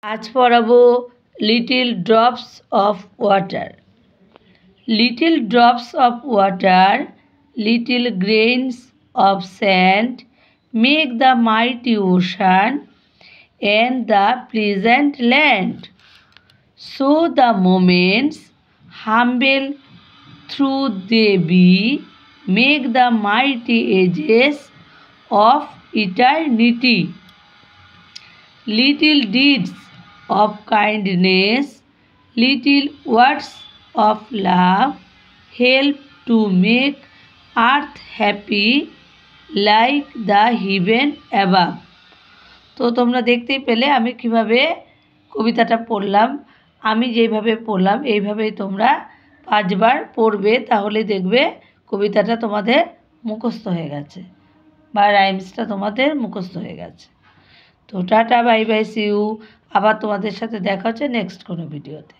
আজ পড়াবো little drops of water. Little drops of water, little grains of sand make the mighty ocean and the pleasant land. So the moments, humble though they be, make the mighty ages of eternity. Little deeds of kindness, little words of love help to make earth happy like the heaven above. তো তোমরা দেখতেই পেলে আমি কিভাবে কবিতাটা পড়লাম। আমি যেভাবে পড়লাম এইভাবেই তোমরা 5 বার পড়বে, তাহলে দেখবে কবিতাটা তোমাদের মুখস্থ হয়ে গেছে বা রাইমসটা তোমাদের মুখস্থ হয়ে গেছে। তো ta ta, bye bye, see you. আবার তোমাদের সাথে দেখা হচ্ছে নেক্সট কোনো ভিডিওতে।